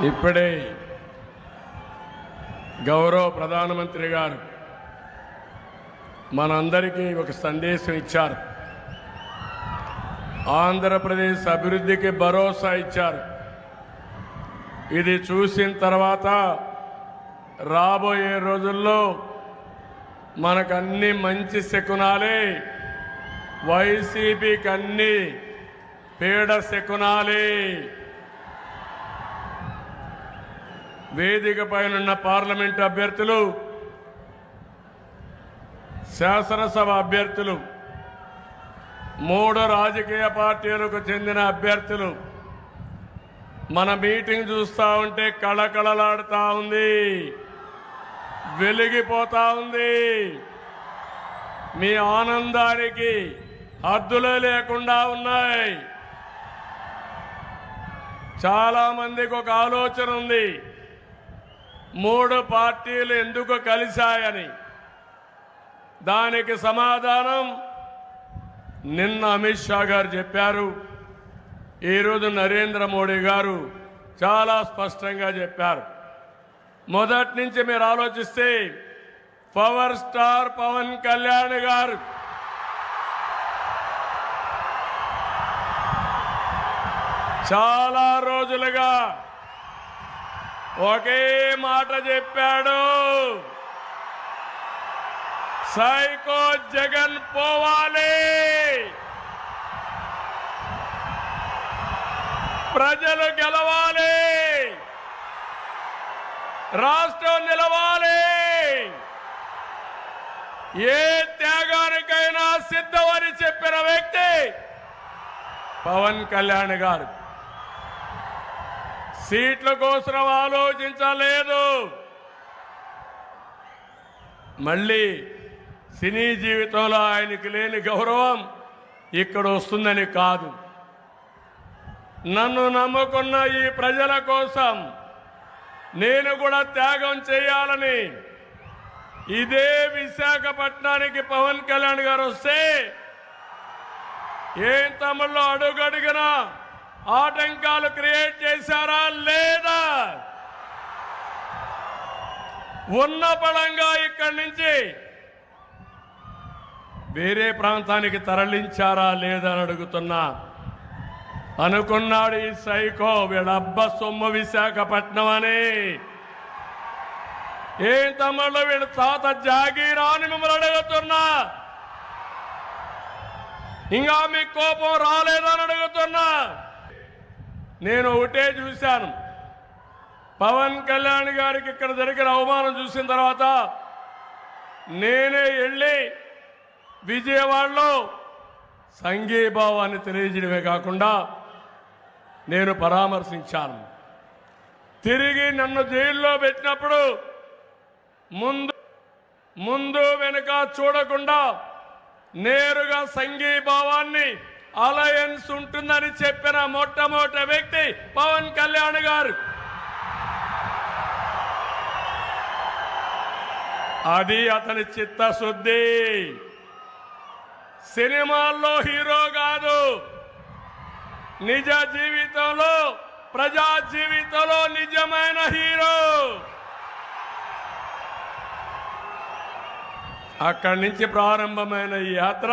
ఇప్పుడే గౌరవ ప్రధానమంత్రి గారు మనందరికీ ఒక సందేశం ఇచ్చారు. ఆంధ్రప్రదేశ్ అభివృద్ధికి భరోసా ఇచ్చారు. ఇది చూసిన తర్వాత రాబోయే రోజుల్లో మనకన్నీ మంచి శకునాలే, వైసీపీకి అన్ని పీడ శకునాలే. వేదిక పైనున్న పార్లమెంటు అభ్యర్థులు, శాసనసభ అభ్యర్థులు, 3 రాజకీయ పార్టీలకు చెందిన అభ్యర్థులు మన మీటింగ్ చూస్తూ ఉంటే కళకళలాడుతూ ఉంది, వెలిగిపోతా ఉంది. మీ ఆనందానికి హద్దులే లేకుండా ఉన్నాయి. చాలా మందికి ఒక ఆలోచన ఉంది, 3 పార్టీలు ఎందుకు కలిశాయని. దానికి సమాధానం నిన్న అమిత్ షా గారు చెప్పారు. ఈరోజు నరేంద్ర మోడీ గారు చాలా స్పష్టంగా చెప్పారు. మొదటి నుంచి మీరు ఆలోచిస్తే పవర్ స్టార్ పవన్ కళ్యాణ్ గారు చాలా రోజులుగా ఒకే మాట చెప్పాడు, సైకో జగన్ పోవాలి, ప్రజలు గెలవాలి, రాష్ట్రం నిలవాలి, ఏ త్యాగానికైనా సిద్ధమని చెప్పిన వ్యక్తి పవన్ కళ్యాణ్ గారు. సీట్ల కోసం ఆలోచించలేదు. మళ్ళీ సినీ జీవితంలో ఆయనకి లేని గౌరవం ఇక్కడ వస్తుందని కాదు. నన్ను నమ్ముకున్న ఈ ప్రజల కోసం నేను కూడా త్యాగం చేయాలని ఇదే విశాఖపట్నానికి పవన్ కళ్యాణ్ గారు వస్తే ఏం తమిళలో అడుగడుగునా ఆటంకాలు క్రియేట్ చేశారా లేదా? ఉన్న పడంగా ఇక్కడి నుంచి వేరే ప్రాంతానికి తరలించారా లేదా అని అడుగుతున్నా. అనుకున్నాడు ఈ సైకో వీళ్ళబ్బ సొమ్ము విశాఖపట్నం అని. ఏం తమ్ముళ్ళు వీళ్ళ తాత జాగీరా అని మిమ్మల్ని అడుగుతున్నా. ఇంకా మీకు కోపం రాలేదని అడుగుతున్నా. నేను ఒకటే చూశాను, పవన్ కళ్యాణ్ గారికి ఇక్కడ జరిగిన అవమానం చూసిన తర్వాత నేనే వెళ్ళి విజయవాడలో సంఘీభావాన్ని తెలియజేయడమే కాకుండా నేను పరామర్శించాను. తిరిగి నన్ను జైల్లో పెట్టినప్పుడు ముందు వెనుక చూడకుండా నేరుగా సంఘీభావాన్ని అలయన్స్ ఉంటుందని చెప్పిన మొట్టమొదటి వ్యక్తి పవన్ కళ్యాణ్ గారు. అది అతని చిత్తశుద్ధి. సినిమాల్లో హీరో కాదు, నిజ జీవితంలో ప్రజా జీవితంలో నిజమైన హీరో. అక్కడి నుంచి ప్రారంభమైన ఈ యాత్ర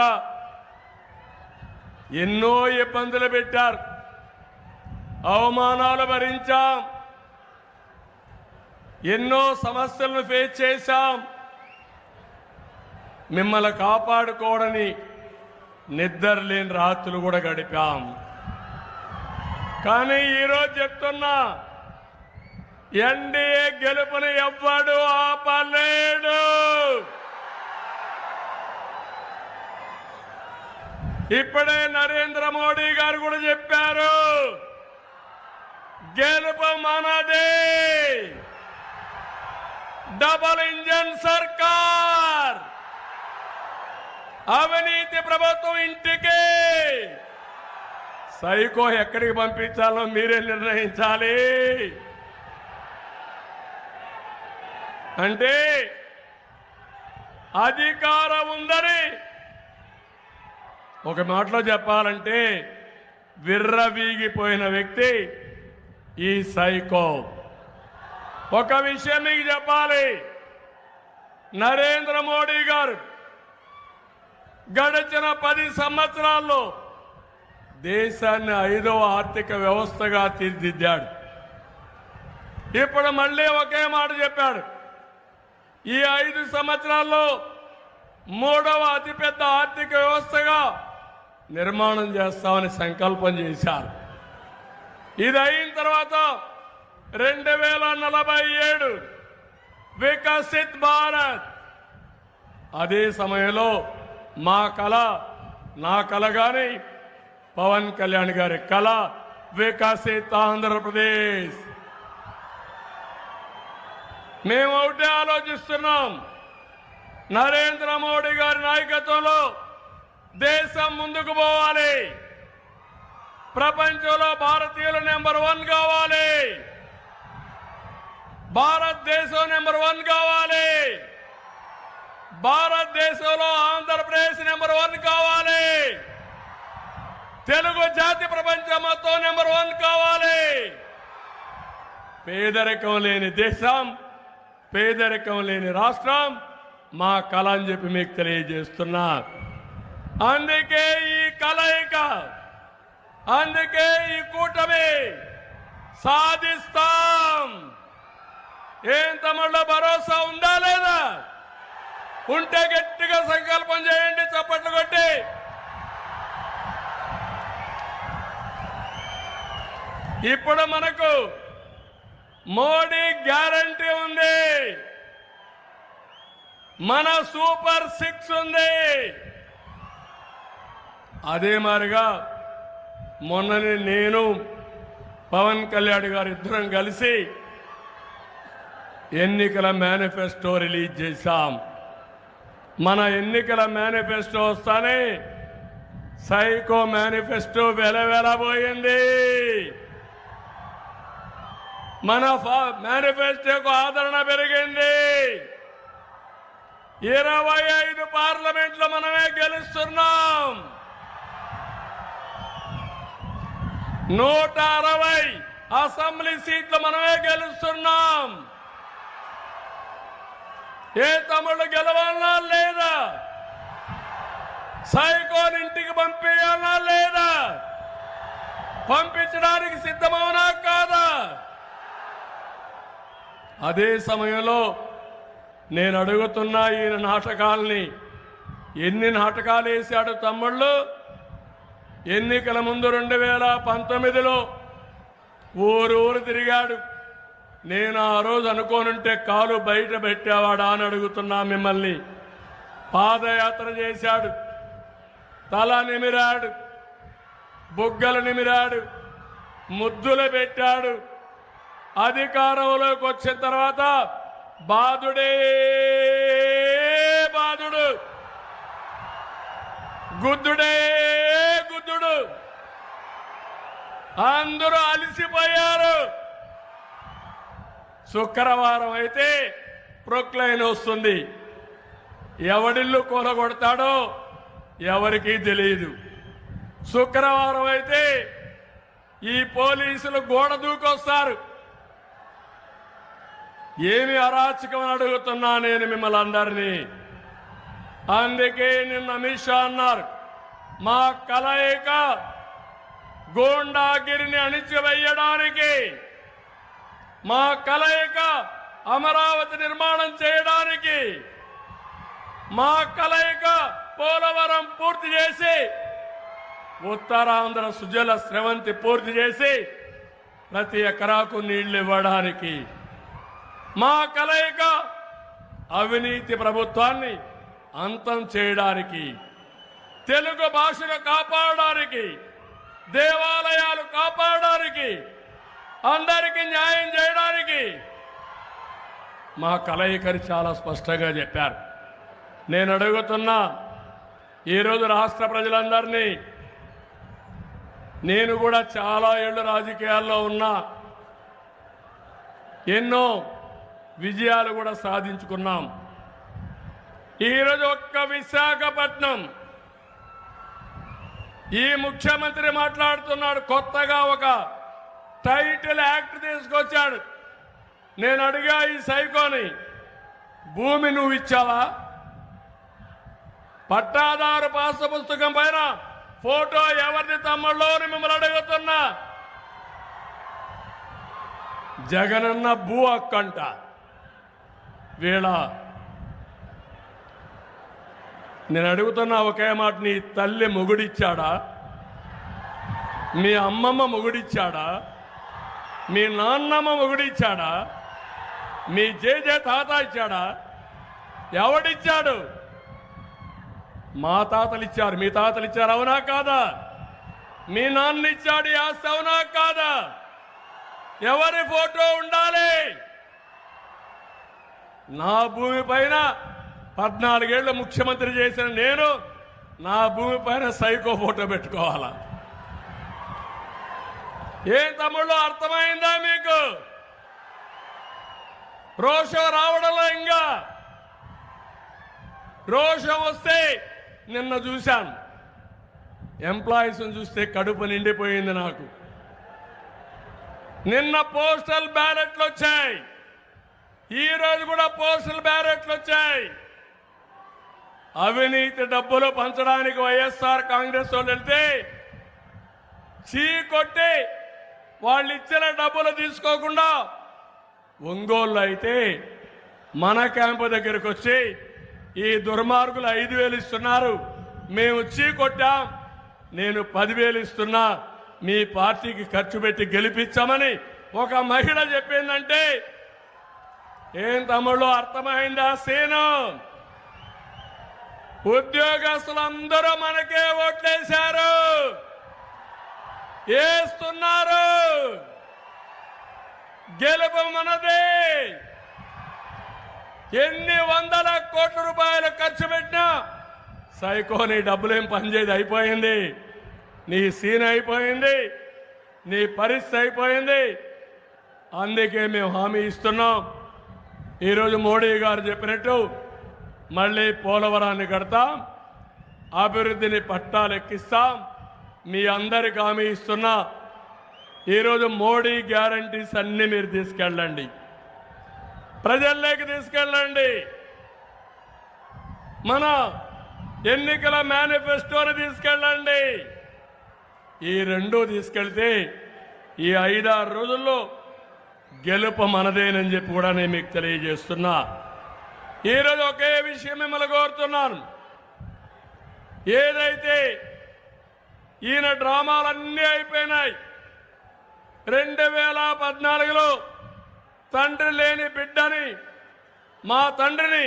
ఎన్నో ఇబ్బందులు పెట్టారు, అవమానాలు భరించాం, ఎన్నో సమస్యలను ఫేస్ చేశాం. మిమ్మల్ని కాపాడుకోవడని నిద్రలేని రాత్రులు కూడా గడిపాం. కానీ ఈరోజు చెప్తున్నా, ఎన్డీఏ గెలుపుని ఎవ్వడు ఆపలేడు. ఇప్పుడే నరేంద్ర మోడీ గారు కూడా చెప్పారు, గెలుపు మనదే, డబుల్ ఇంజన్ సర్కార్, అవినీతి ప్రభుత్వం ఇంటికి. సైకో ఎక్కడికి పంపించాలో మీరే నిర్ణయించాలి. అంటే అధికారం ఉందని ఒక మాటలో చెప్పాలంటే విర్రవీగిపోయిన వ్యక్తి ఈ సైకో. ఒక విషయం మీకు చెప్పాలి, నరేంద్ర మోడీ గారు గడిచిన 10 సంవత్సరాల్లో దేశాన్ని 5వ ఆర్థిక వ్యవస్థగా తీర్చిదిద్దాడు. ఇప్పుడు మళ్ళీ ఒకే మాట చెప్పాడు, ఈ 5 సంవత్సరాల్లో 3వ అతిపెద్ద ఆర్థిక వ్యవస్థగా నిర్మాణం చేస్తామని సంకల్పం చేశారు. ఇది అయిన తర్వాత 2047 వికసిత్ భారత్. అదే సమయంలో మా కళ, నా కళ గాని పవన్ కళ్యాణ్ గారి కళ వికసిత్ ఆంధ్రప్రదేశ్. మేము ఒకటే ఆలోచిస్తున్నాం, నరేంద్ర మోడీ గారి నాయకత్వంలో దేశం ముందుకు పోవాలి, ప్రపంచంలో భారతీయులు నెంబర్ 1 కావాలి, భారతదేశం నెంబర్ 1 కావాలి, భారతదేశంలో ఆంధ్రప్రదేశ్ నెంబర్ 1 కావాలి, తెలుగు జాతి ప్రపంచం మొత్తం నెంబర్ 1 కావాలి. పేదరికం లేని దేశం, పేదరికం లేని రాష్ట్రం మా కళ అని చెప్పి మీకు తెలియజేస్తున్నా. అందుకే ఈ కలయిక, అందుకే ఈ కూటమి సాధిస్తాం. ఏం తమలో భరోసా ఉందా లేదా? ఉంటే గట్టిగా సంకల్పం చేయండి, చప్పట్లు కొట్టి. ఇప్పుడు మనకు మోడీ గ్యారంటీ ఉంది, మన సూపర్ 6 ఉంది. అదే మాదిరిగా మొన్ననే నేను పవన్ కళ్యాణ్ గారు ఇద్దరం కలిసి ఎన్నికల మేనిఫెస్టో రిలీజ్ చేశాం. మన ఎన్నికల మేనిఫెస్టో వస్తానే సైకో మేనిఫెస్టో వెలవెలబోయింది. మన మేనిఫెస్టోకు ఆదరణ పెరిగింది. 25 పార్లమెంట్లో మనమే గెలుస్తున్నాం, 160 అసెంబ్లీ సీట్లు మనమే గెలుస్తున్నాం. ఏ తమ్ముళ్ళు గెలవాలన్నా లేదా? సైకోని ఇంటికి పంపించాలన్నా లేదా? పంపించడానికి సిద్ధమవునా కాదా? అదే సమయంలో నేను అడుగుతున్నా, ఈయన నాటకాల్ని ఎన్ని నాటకాలు వేశాడు తమ్ముళ్ళు. ఎన్నికల ముందు 2019లో ఊరు తిరిగాడు. నేను ఆ రోజు అనుకోనుంటే కాలు బయట పెట్టేవాడా అని అడుగుతున్నా మిమ్మల్ని. పాదయాత్ర చేశాడు, తల నిమిరాడు, బుగ్గలు నిమిరాడు, ముద్దులు పెట్టాడు. అధికారంలోకి వచ్చిన తర్వాత బాధుడే బాధుడు, గుద్దుడే గుద్దుడు. అందరూ అలసిపోయారు. శుక్రవారం అయితే ప్రొక్లైన్ వస్తుంది. ఎవడిల్లు కూలగొడతాడో ఎవరికీ తెలియదు. శుక్రవారం అయితే ఈ పోలీసులు గోడ దూకొస్తారు. ఏమి అరాచకం అడుగుతున్నా నేను మిమ్మల్ని అందరినీ. అందుకే నిన్న అమిత్ షా అన్నారు, మా కలయిక గూండాగిరిని అణిచివేయడానికి, మా కలయిక అమరావతి నిర్మాణం చేయడానికి, మా కలయిక పోలవరం పూర్తి చేసి ఉత్తరాంధ్ర సుజల స్రవంతి పూర్తి చేసి ప్రతి ఎకరాకు నీళ్లు ఇవ్వడానికి, మా కలయిక అవినీతి ప్రభుత్వాన్ని అంతం చేయడానికి, తెలుగు భాషను కాపాడడానికి, దేవాలయాలు కాపాడడానికి, అందరికీ న్యాయం చేయడానికి మా కలయికని చాలా స్పష్టంగా చెప్పారు. నేను అడుగుతున్నా, ఈరోజు రాష్ట్ర ప్రజలందరినీ, నేను కూడా చాలా ఏళ్ళు రాజకీయాల్లో ఉన్నా, ఎన్నో విజయాలు కూడా సాధించుకున్నాం. ఈరోజు ఒక్క విశాఖపట్నం ఈ ముఖ్యమంత్రి మాట్లాడుతున్నాడు, కొత్తగా ఒక టైటిల్ యాక్ట్ తీసుకొచ్చాడు. నేను అడిగా ఈ సైకోని, భూమి నువ్వు ఇచ్చావా? పట్టాదారు పాస పుస్తకం పైన ఫోటో ఎవరిది తమ్ముళ్ళు అని మిమ్మల్ని అడుగుతున్నా. జగనన్న భూ హక్కంట. వీళ్ళ నేను అడుగుతున్నా ఒకే మాట, నీ తల్లి మొగుడిచ్చాడా? మీ అమ్మమ్మ మొగుడిచ్చాడా? మీ నాన్నమ్మ మొగుడిచ్చాడా? మీ జేజే తాత ఇచ్చాడా? ఎవడిచ్చాడు? మా తాతలు ఇచ్చారు, మీ తాతలు ఇచ్చారు, అవునా కాదా? మీ నాన్న ఇచ్చాడు ఈ ఆస్తి, అవునా కాదా? ఎవరి ఫోటో ఉండాలి? నా భూమి పైన 14 ఏళ్ళు ముఖ్యమంత్రి చేసిన నేను నా భూమి పైన సైకో ఫోటో పెట్టుకోవాలా? ఏం తమ్ముళ్ళు, అర్థమైందా మీకు? రోషం రావడంలో ఇంకా రోషం వస్తే నిన్న చూశాను, ఎంప్లాయీస్ని చూస్తే కడుపు నిండిపోయింది నాకు. నిన్న పోస్టల్ బ్యాలెట్లు వచ్చాయి, ఈ రోజు కూడా పోస్టల్ బ్యాలెట్లు వచ్చాయి. అవినీతి డబ్బులు పంచడానికి వైఎస్ఆర్ కాంగ్రెస్ వాళ్ళు వెళ్తే చీకొట్టి వాళ్ళు ఇచ్చిన డబ్బులు తీసుకోకుండా ఒంగోలు అయితే మన క్యాంపు దగ్గరకు వచ్చి ఈ దుర్మార్గులు 5,000 ఇస్తున్నారు, మేము చీకొట్టాం, నేను 10,000 ఇస్తున్నా, మీ పార్టీకి ఖర్చు పెట్టి గెలిపించామని ఒక మహిళ చెప్పిందంటే ఏం తమ్ముళ్ళు, అర్థమైందా సీను? ఉద్యోగస్తులందరూ మనకే ఓట్లేశారు, వేస్తున్నారు. గెలుపు మనదే. ఎన్ని వందల కోట్ల రూపాయలు ఖర్చు పెట్టినా సైకోని డబ్బులేం పనిచేది, అయిపోయింది. నీ సీన్ అయిపోయింది, నీ పరిస్థితి అయిపోయింది. అందుకే మేము హామీ ఇస్తున్నాం. ఈరోజు మోడీ గారు చెప్పినట్టు మళ్ళీ పోలవరాన్ని కడతాం, అభివృద్ధిని పట్టాలు ఎక్కిస్తాం. మీ అందరికి హామీ ఇస్తున్నా. ఈరోజు మోడీ గ్యారంటీస్ అన్ని మీరు తీసుకెళ్ళండి, ప్రజల్లోకి తీసుకెళ్ళండి. మన ఎన్నికల మేనిఫెస్టోని తీసుకెళ్ళండి. ఈ రెండు తీసుకెళ్తే ఈ 5-6 రోజుల్లో గెలుపు మనదేనని చెప్పి కూడా నేను మీకు తెలియజేస్తున్నా. ఈరోజు ఒకే విషయం మిమ్మల్ని కోరుతున్నాను. ఏదైతే ఈయన డ్రామాలన్నీ అయిపోయినాయి. 2014లో తండ్రి లేని బిడ్డని, మా తండ్రిని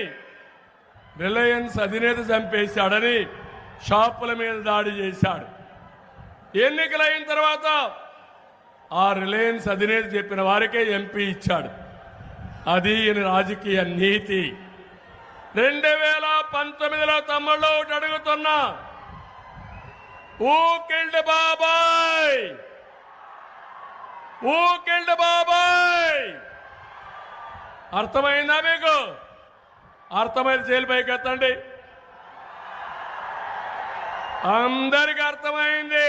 రిలయన్స్ అధినేత చంపేశాడని షాపుల మీద దాడి చేశాడు. ఎన్నికలైన తర్వాత ఆ రిలయన్స్ అధినేత చెప్పిన వారికే ఎంపీ ఇచ్చాడు. అది ఈయన రాజకీయ నీతి. 2019లో తమ్ముళ్ళు ఒకటి అడుగుతున్నా, ఊ కిల్డ్ బాబాయ్, ఊ కిల్డ్ బాబాయ్. అర్థమైందా మీకు? అర్థమైంది జైలు పైకి ఎత్తండి. అందరికి అర్థమైంది.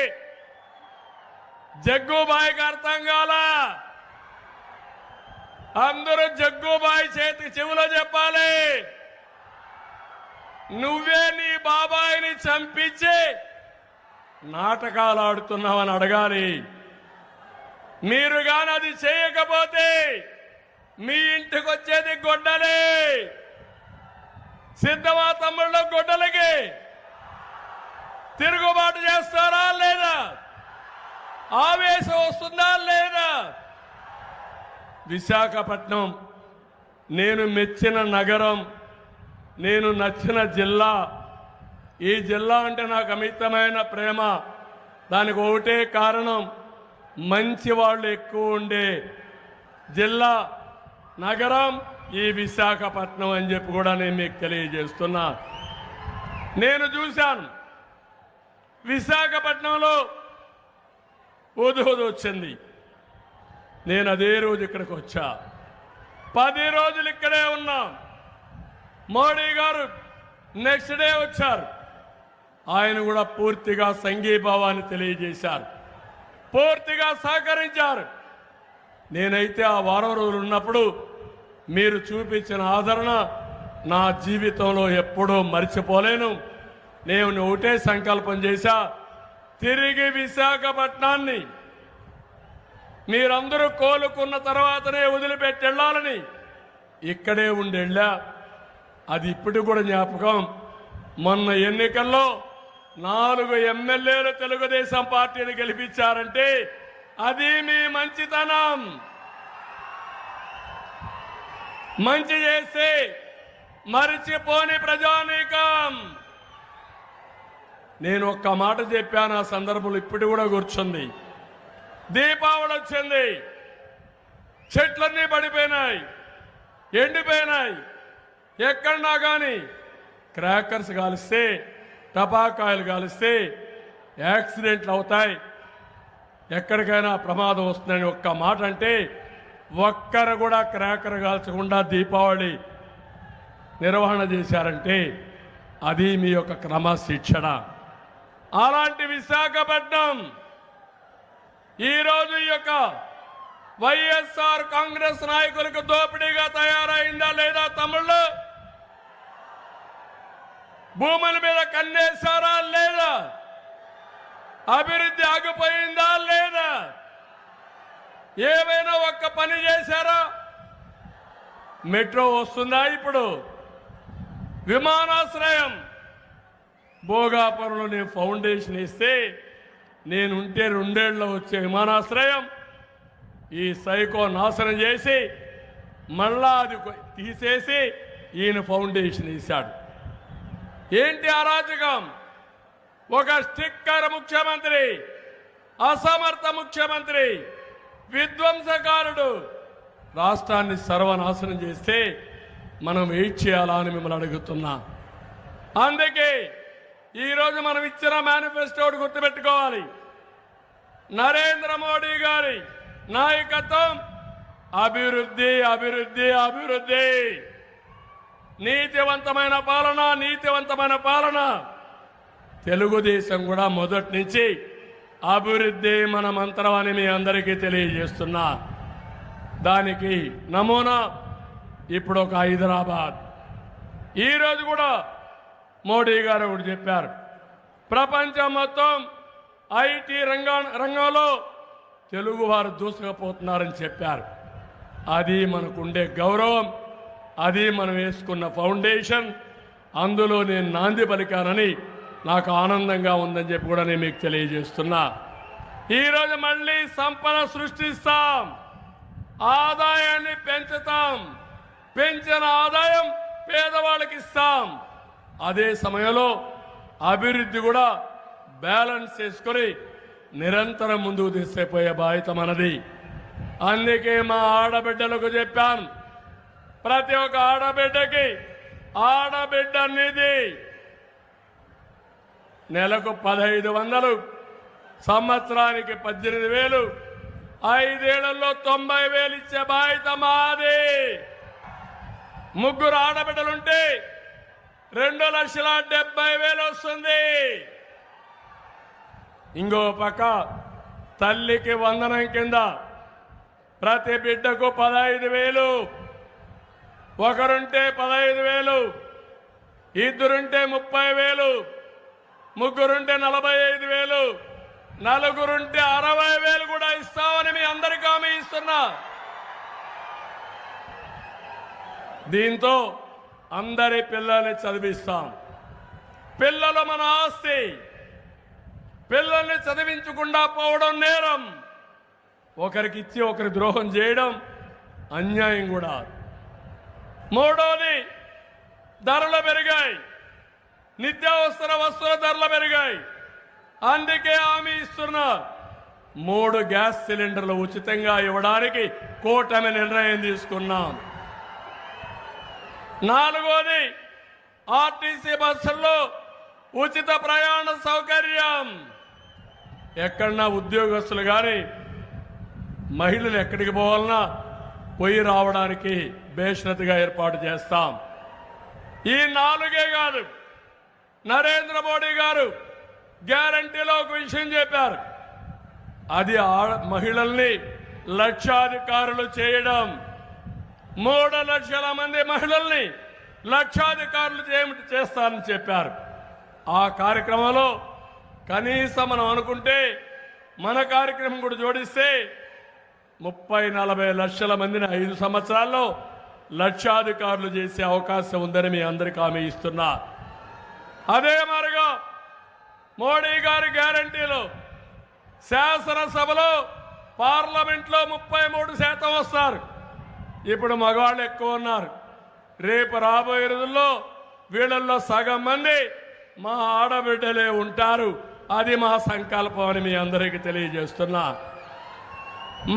జగ్గుబాయికి అర్థం కాలా? అందరూ జగ్గుబాయి చేతికి చెవులో చెప్పాలి. నువ్వే నీ బాబాయిని చంపించి నాటకాలు ఆడుతున్నావని అడగాలి. మీరు గాని అది చేయకపోతే మీ ఇంటికి వచ్చేది గొడ్డలే. సిద్ధమా తమ్ముళ్ళు? గొడ్డలకి తిరుగుబాటు చేస్తారా లేదా? ఆవేశం వస్తుందా లేదా? విశాఖపట్నం నేను మెచ్చిన నగరం, నేను నచ్చిన జిల్లా. ఈ జిల్లా అంటే నాకు అమితమైన ప్రేమ. దానికి ఒకటే కారణం, మంచి వాళ్ళు ఎక్కువ ఉండే జిల్లా, నగరం ఈ విశాఖపట్నం అని చెప్పి కూడా నేను మీకు తెలియజేస్తున్నా. నేను చూశాను విశాఖపట్నంలో ఉదూదు వచ్చింది. నేను అదే రోజు ఇక్కడికి వచ్చా. 10 రోజులు ఇక్కడే ఉన్నాం. మోడీ గారు నెక్స్ట్ డే వచ్చారు. ఆయన కూడా పూర్తిగా సంఘీభావాన్ని తెలియజేశారు, పూర్తిగా సహకరించారు. నేనైతే ఆ వారం రోజులు ఉన్నప్పుడు మీరు చూపించిన ఆదరణ నా జీవితంలో ఎప్పుడూ మర్చిపోలేను. నేను ఒకటే సంకల్పం చేశా, తిరిగి విశాఖపట్నాన్ని మీరందరూ కోలుకున్న తర్వాతనే వదిలిపెట్టి వెళ్ళాలని ఇక్కడే ఉండి వెళ్ళా. అది ఇప్పుడు కూడా జ్ఞాపకం. మొన్న ఎన్నికల్లో 4 ఎమ్మెల్యేలు తెలుగుదేశం పార్టీని గెలిపించారంటే అది మీ మంచితనం. మంచి చేస్తే మరిచిపోని ప్రజానీకం. నేను ఒక్క మాట చెప్పాను, ఆ సందర్భంలో ఇప్పుడు కూడా కూర్చుంది. దీపావళి వచ్చింది, చెట్లన్నీ పడిపోయినాయి, ఎండిపోయినాయి. ఎక్కడన్నా కానీ క్రాకర్స్ కాలిస్తే, టపాకాయలు కాలిస్తే యాక్సిడెంట్లు అవుతాయి, ఎక్కడికైనా ప్రమాదం వస్తుందని ఒక్క మాట అంటే ఒక్కరు కూడా క్రాకర్ కాల్చకుండా దీపావళి నిర్వహణ చేశారంటే అది మీ యొక్క క్రమశిక్షణ. అలాంటి విశాఖపట్నం ఈరోజు ఈ యొక్క వైఎస్ఆర్ కాంగ్రెస్ నాయకులకు దోపిడీగా తయారైందా లేదా? తమ్ముళ్ళు, భూముల మీద కన్నేశారా లేదా? అభివృద్ధి ఆగిపోయిందా లేదా? ఏమైనా ఒక్క పని చేశారా? మెట్రో వస్తుందా? ఇప్పుడు విమానాశ్రయం భోగాపురంలో నేను ఫౌండేషన్ ఇస్తే నేనుంటే 2 ఏళ్లలో వచ్చే విమానాశ్రయం ఈ సైకో నాశనం చేసి మళ్ళా అది తీసేసి ఈయన ఫౌండేషన్ ఇచ్చాడు. ఏంటి అరాజకం? ఒక స్టిక్కర్ ముఖ్యమంత్రి, అసమర్థ ముఖ్యమంత్రి, విధ్వంసకారుడు రాష్ట్రాన్ని సర్వనాశనం చేస్తే మనం ఏం చేయాలా అని మిమ్మల్ని అడుగుతున్నా. అందుకే ఈరోజు మనం ఇచ్చిన మేనిఫెస్టోని గుర్తుపెట్టుకోవాలి. నరేంద్ర మోడీ గారి నాయకత్వం అభివృద్ధి, అభివృద్ధి, అభివృద్ధి. నీతివంతమైన పాలన, నీతివంతమైన పాలన. తెలుగుదేశం కూడా మొదటి నుంచి అభివృద్ధి మన మంత్రం అని మీ అందరికీ తెలియజేస్తున్నా. దానికి నమూనా ఇప్పుడు ఒక హైదరాబాద్. ఈరోజు కూడా మోడీ గారు ఒకటి చెప్పారు, ప్రపంచం మొత్తం ఐటీ రంగంలో తెలుగు వారు దూసుకుపోతున్నారని చెప్పారు. అది మనకుండే గౌరవం, అది మనం వేసుకున్న ఫౌండేషన్. అందులో నేను నాంది పలికానని నాకు ఆనందంగా ఉందని చెప్పి కూడా నేను మీకు తెలియజేస్తున్నా. ఈరోజు మళ్ళీ సంపద సృష్టిస్తాం, ఆదాయాన్ని పెంచుతాం, పెంచిన ఆదాయం పేదవాళ్ళకి ఇస్తాం. అదే సమయంలో అభివృద్ధి కూడా బ్యాలెన్స్ చేసుకొని నిరంతరం ముందుకు తీసుకుపోయే బాధ్యత మనది. అందుకే మా ఆడబిడ్డలకు చెప్పాను, ప్రతి ఒక్క ఆడబిడ్డకి ఆడబిడ్డ నిధి నెలకు 1500, సంవత్సరానికి 18,000, 5 ఏళ్లలో 90,000 ఇచ్చే బాధ్యత మాది. 3 ఆడబిడ్డలుంటే 2,70,000 వస్తుంది. ఇంకో పక్క తల్లికి వందనం కింద ప్రతి బిడ్డకు 15,000, ఒకరుంటే 15,000, ఇద్దరుంటే 30,000, ముగ్గురుంటే 45,000, నలుగురుంటే 60,000 కూడా ఇస్తామని మీ అందరికీ హామీ ఇస్తున్నా. దీంతో అందరి పిల్లల్ని చదివిస్తాం. పిల్లలు మన ఆస్తి. పిల్లల్ని చదివించకుండా పోవడం నేరం. ఒకరికి ఇచ్చి ఒకరి ద్రోహం చేయడం అన్యాయం కూడా. మూడోది, ధరలు పెరిగాయి, నిత్యావసర వస్తువుల ధరలు పెరిగాయి. అందుకే హామీ ఇస్తున్నా, 3 గ్యాస్ సిలిండర్లు ఉచితంగా ఇవ్వడానికి కూటమి నిర్ణయం తీసుకున్నాం. 4వది, ఆర్టీసీ బస్సుల్లో ఉచిత ప్రయాణ సౌకర్యం. ఎక్కడన్నా ఉద్యోగస్తులు కానీ మహిళలు ఎక్కడికి పోవాలన్నా పోయి రావడానికి బేషరతుగా ఏర్పాటు చేస్తాం. ఈ 4గే కాదు, నరేంద్ర మోడీ గారు గ్యారంటీలో ఒక విషయం చెప్పారు. అది మహిళల్ని లక్షాధికారులు చేయడం, 3 లక్షల మంది మహిళల్ని లక్షాధికారులు చేస్తానని చెప్పారు. ఆ కార్యక్రమంలో కనీసం మనం అనుకుంటే మన కార్యక్రమం కూడా జోడిస్తే 30-40 లక్షల మందిని 5 సంవత్సరాల్లో లక్షాధికారులు చేసే అవకాశం ఉందని మీ అందరికీ హామీ ఇస్తున్నా. అదే మరిగా మోడీ గారి గ్యారంటీలు శాసనసభలో పార్లమెంట్లో 33% వస్తారు. ఇప్పుడు మగవాళ్ళు ఎక్కువ ఉన్నారు. రేపు రాబోయే రోజుల్లో వీళ్ళల్లో సగం మంది మా ఆడబిడ్డలే ఉంటారు. అది మా సంకల్పం అని మీ అందరికీ తెలియజేస్తున్నా.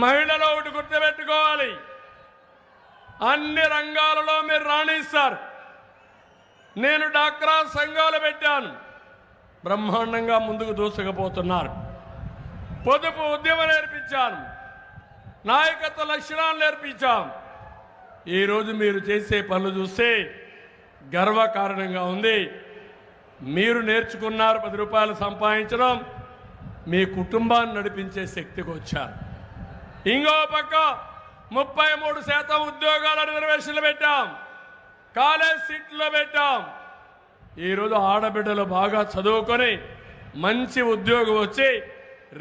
మహిళలు ఒకటి గుర్తుపెట్టుకోవాలి, అన్ని రంగాలలో మీరు రాణిస్తారు. నేను డాక్రా సంఘాలు పెట్టాను, బ్రహ్మాండంగా ముందుకు దూసుకుపోతున్నారు. పొదుపు ఉద్యమం నేర్పించాను, నాయకత్వ లక్షణాలు నేర్పించాం. ఈరోజు మీరు చేసే పనులు చూస్తే గర్వకారణంగా ఉంది. మీరు నేర్చుకున్నారు 10 రూపాయలు సంపాదించడం, మీ కుటుంబాన్ని నడిపించే శక్తికి వచ్చారు. ఇంకో పక్క 33% ఉద్యోగాల రిజర్వేషన్లు పెట్టాం, కాలేజ్ సీట్లు పెట్టాం. ఈరోజు ఆడబిడ్డలు బాగా చదువుకొని మంచి ఉద్యోగం వచ్చి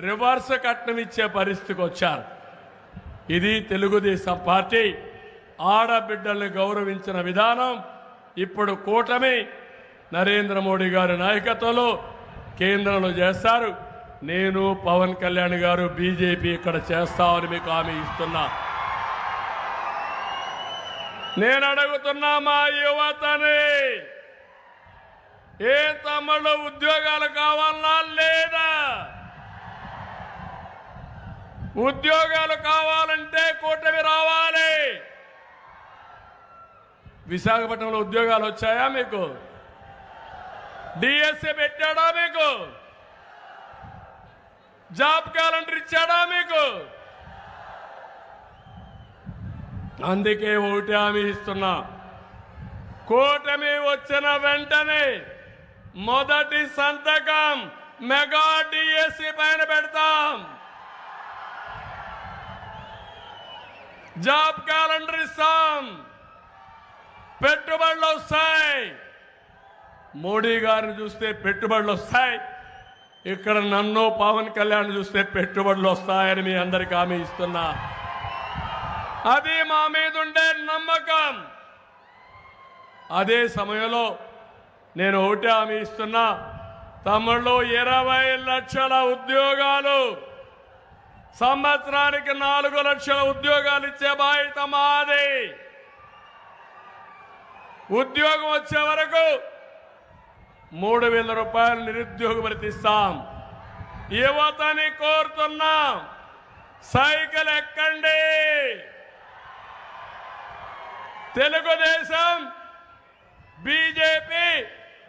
రివర్స్ కట్నం ఇచ్చే పరిస్థితికి వచ్చారు. ఇది తెలుగుదేశం పార్టీ ఆడబిడ్డల్ని గౌరవించిన విధానం. ఇప్పుడు కూటమి నరేంద్ర మోడీ గారి నాయకత్వంలో కేంద్రంలో చేస్తారు. నేను పవన్ కళ్యాణ్ గారు బీజేపీ ఇక్కడ చేస్తామని మీకు హామీ ఇస్తున్నా. నేను అడుగుతున్నా మా యువతని, ఏ తమ్ముళ్ళు ఉద్యోగాలు కావాలన్నా లేదా? ఉద్యోగాలు కావాలంటే కూటమి రావాలి. విశాఖపట్నంలో ఉద్యోగాలు వచ్చాయా మీకు? డిఎస్సి పెట్టాడా మీకు? జాబ్ క్యాలెండర్ ఇచ్చాడా మీకు? అందుకే ఒకటి హామీ ఇస్తున్నా, కూటమి వచ్చిన వెంటనే మొదటి సంతకం మెగా డిఎస్సి పైన పెడతాం. జాబ్ క్యాలెండర్ ఇస్తాం, పెట్టుబడులు వస్తాయి. మోడీ గారిని చూస్తే పెట్టుబడులు వస్తాయి, ఇక్కడ నన్ను పవన్ కళ్యాణ్ చూస్తే పెట్టుబడులు వస్తాయని మీ అందరికీ హామీ ఇస్తున్నా. అది మా మీద ఉండే నమ్మకం. అదే సమయంలో నేను ఒకటి హామీ ఇస్తున్నా, తమ్ముళ్ళు 20 లక్షల ఉద్యోగాలు, సంవత్సరానికి 4 లక్షల ఉద్యోగాలు ఇచ్చే బాధ్యత మాది. ఉద్యోగం వచ్చే వరకు 3,000 రూపాయలు నిరుద్యోగ భృతి ఇస్తాం. యువతని కోరుతున్నాం, సైకిల్ ఎక్కండి. తెలుగుదేశం, బీజేపీ,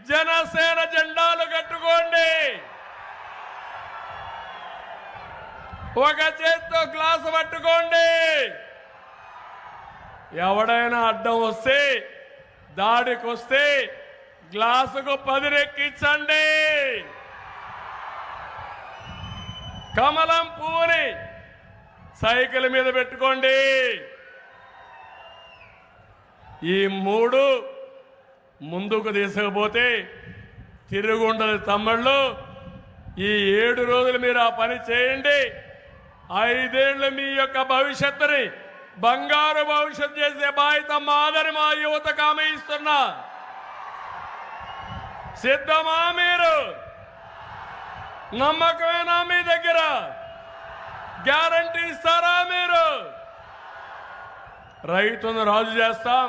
జనసేన జెండాలు కట్టుకోండి. ఒక చేత్తో గ్లాసు పట్టుకోండి. ఎవడైనా అడ్డం వస్తే, దాడికి వస్తే గ్లాసుకు 10 రెక్కించండి. కమలం పువ్వుని సైకిల్ మీద పెట్టుకోండి. ఈ 3 ముందుకు తీసుకుపోతే తిరుగుండదు తమ్ముళ్ళు. ఈ 7 రోజులు మీరు ఆ పని చేయండి. 5 ఏళ్ళు మీ యొక్క భవిష్యత్తుని బంగారు భవిష్యత్తు చేసే బాధ్యత మాదని మా యువతకు హామీ ఇస్తున్నా. సిద్ధమా మీరు? నమ్మకమేనా మీ దగ్గర? గ్యారంటీ ఇస్తారా మీరు? రైతును రాజు చేస్తాం,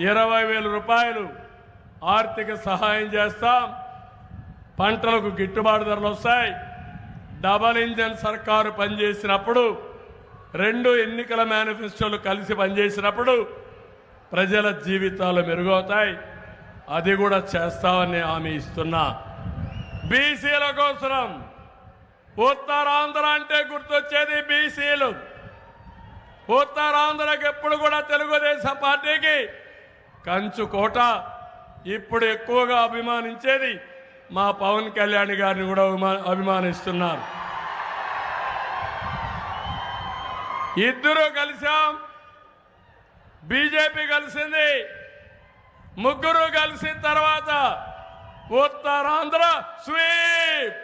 20,000 రూపాయలు ఆర్థిక సహాయం చేస్తాం. పంటలకు గిట్టుబాటు ధరలు వస్తాయి. డబల్ ఇంజన్ సర్కారు పనిచేసినప్పుడు, 2 ఎన్నికల మేనిఫెస్టోలు కలిసి పనిచేసినప్పుడు ప్రజల జీవితాలు మెరుగవుతాయి. అది కూడా చేస్తామని హామీ ఇస్తున్నా. బీసీల కోసం, ఉత్తరాంధ్ర అంటే గుర్తొచ్చేది బీసీలు. ఉత్తరాంధ్రకి ఎప్పుడు కూడా తెలుగుదేశం పార్టీకి కంచుకోట. ఇప్పుడు ఎక్కువగా అభిమానించేది మా పవన్ కళ్యాణ్ గారిని కూడా అభిమానిస్తున్నారు. ఇద్దరు కలిసాం, బీజేపీ కలిసింది, ముగ్గురు కలిసిన తర్వాత ఉత్తరాంధ్ర స్వీప్.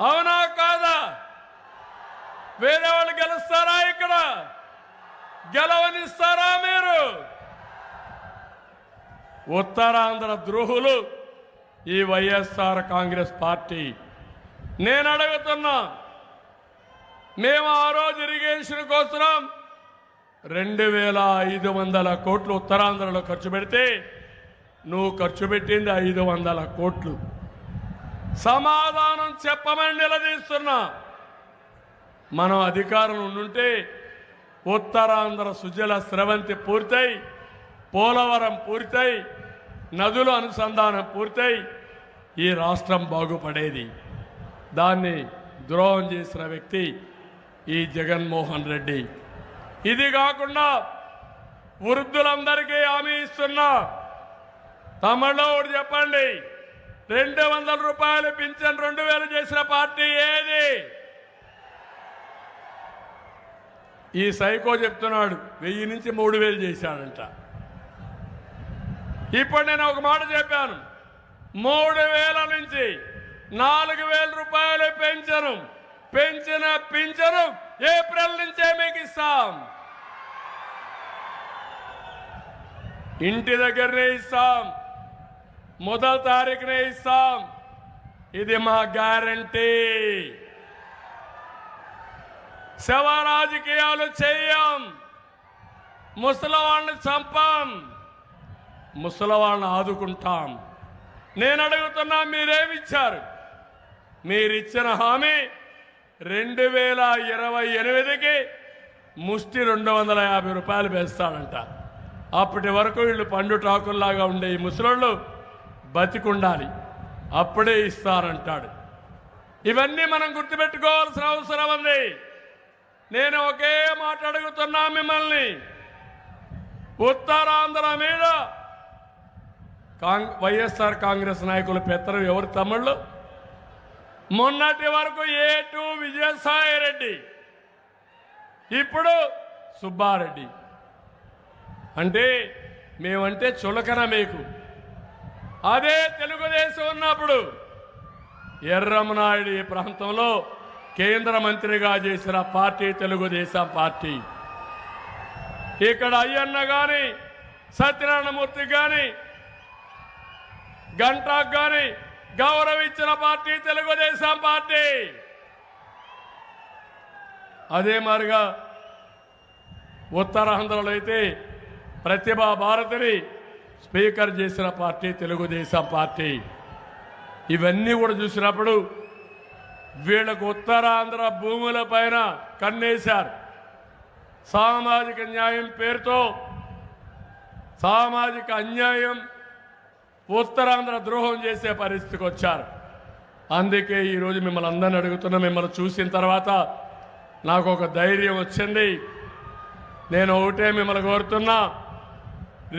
అవునా కాదా? వేరే వాళ్ళు గెలుస్తారా? ఇక్కడ గెలవనిస్తారా మీరు? ఉత్తరాంధ్ర ద్రోహులు ఈ వైఎస్ఆర్ కాంగ్రెస్ పార్టీ. నేను అడుగుతున్నా, మేము ఆ రోజు ఇరిగేషన్ కోసం 2500 కోట్లు ఉత్తరాంధ్రలో ఖర్చు పెడితే నువ్వు ఖర్చు పెట్టింది 500 కోట్లు. సమాధానం చెప్పమని నిలదీస్తున్నా. మనం అధికారం ఉండుంటే ఉత్తరాంధ్ర సుజల స్రవంతి పూర్తయి, పోలవరం పూర్తయి, నదుల అనుసంధానం పూర్తయి ఈ రాష్ట్రం బాగుపడేది. దాన్ని ద్రోహం చేసిన వ్యక్తి ఈ జగన్మోహన్ రెడ్డి. ఇది కాకుండా వృద్ధులందరికీ హామీ ఇస్తున్నా. తమిళలో ఒకటి చెప్పండి, 200 రూపాయలు పింఛన్ 2000 చేసిన పార్టీ ఏది? ఈ సైకో చెప్తున్నాడు 1000 నుంచి 3000 చేశాడంట. ఇప్పుడు నేను ఒక మాట చెప్పాను, 3000 నుంచి 4000 రూపాయలు పెంచిన పింఛను ఏప్రిల్ నుంచే మీకు ఇస్తాం. ఇంటి దగ్గరనే ఇస్తాం, మొదటి తారీఖునే ఇస్తాం. ఇది మా గ్యారంటీ. శవ రాజకీయాలు చేయం, ముసలివాళ్ళని చంపాం, ముసలివాళ్ళని ఆదుకుంటాం. నేను అడుగుతున్నా, మీరేమిచ్చారు? మీరిచ్చిన హామీ 2028కి ముష్టి 250 రూపాయలు వేస్తాడంట. అప్పటి వరకు వీళ్ళు పండు టాకుల్లాగా ఉండే ఈ ముసలోళ్ళు బతికుండాలి, అప్పుడే ఇస్తారంటాడు. ఇవన్నీ మనం గుర్తుపెట్టుకోవాల్సిన అవసరం ఉంది. నేను ఒకే మాట అడుగుతున్నా మిమ్మల్ని, ఉత్తరాంధ్ర మీద వైఎస్ఆర్ కాంగ్రెస్ నాయకుల పెత్తనం ఎవరు? తమిళ్ళు. మొన్నటి వరకు A2 విజయసాయి రెడ్డి, ఇప్పుడు సుబ్బారెడ్డి. అంటే మేమంటే చులకన మీకు. అదే తెలుగుదేశం ఉన్నప్పుడు ఎర్రమనాయుడు ఈ ప్రాంతంలో కేంద్ర మంత్రిగా చేసిన పార్టీ తెలుగుదేశం పార్టీ. ఇక్కడ అయ్యన్న కానీ, సత్యనారాయణమూర్తి కానీ, గంటాకు కానీ గౌరవించిన పార్టీ తెలుగుదేశం పార్టీ. అదే మాదిరిగా ఉత్తరాంధ్రలో అయితే ప్రతిభా భారతిని స్పీకర్ చేసిన పార్టీ తెలుగుదేశం పార్టీ. ఇవన్నీ కూడా చూసినప్పుడు వీళ్ళకు ఉత్తరాంధ్ర భూముల పైన కన్నేశారు. సామాజిక న్యాయం పేరుతో సామాజిక అన్యాయం, ఉత్తరాంధ్ర ద్రోహం చేసే పరిస్థితికి వచ్చారు. అందుకే ఈరోజు మిమ్మల్ని అందరిని అడుగుతున్నా, మిమ్మల్ని చూసిన తర్వాత నాకు ఒక ధైర్యం వచ్చింది. నేను ఒకటే మిమ్మల్ని కోరుతున్నా,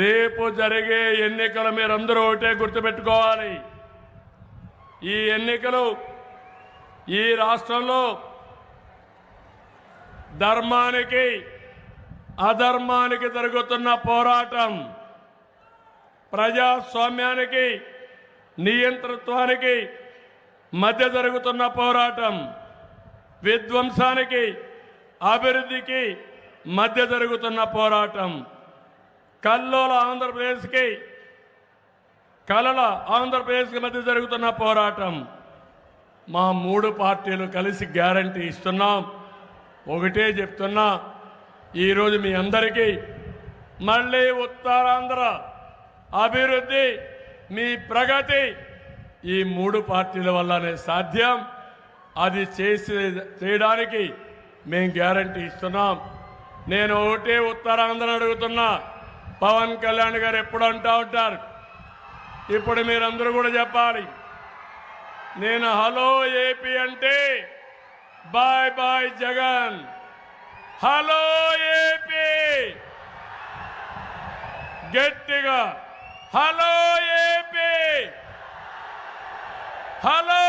రేపు జరిగే ఎన్నికలు మీరందరూ ఒకటే గుర్తుపెట్టుకోవాలి. ఈ ఎన్నికలు ఈ రాష్ట్రంలో ధర్మానికి అధర్మానికి జరుగుతున్న పోరాటం, ప్రజాస్వామ్యానికి నియంతృత్వానికి మధ్య జరుగుతున్న పోరాటం, విధ్వంసానికి అభివృద్ధికి మధ్య జరుగుతున్న పోరాటం, కల్లోల ఆంధ్రప్రదేశ్కి మధ్య జరుగుతున్న పోరాటం. మా 3 పార్టీలు కలిసి గ్యారంటీ ఇస్తున్నాం. ఒకటే చెప్తున్నా, ఈరోజు మీ అందరికీ మళ్ళీ ఉత్తరాంధ్ర అభివృద్ధి, మీ ప్రగతి ఈ 3 పార్టీల వల్లనే సాధ్యం. అది చేయడానికి మేము గ్యారంటీ ఇస్తున్నాం. నేను ఒకటే ఉత్తరాంధ్ర అడుగుతున్నా, పవన్ కళ్యాణ్ గారు ఎప్పుడు అంటూ ఉంటారు, ఇప్పుడు మీరందరూ కూడా చెప్పాలి. నేను హలో ఏపీ అంటే bye bye Jagan. Hello AP గట్టిగా, హలో ఏపీ, హలో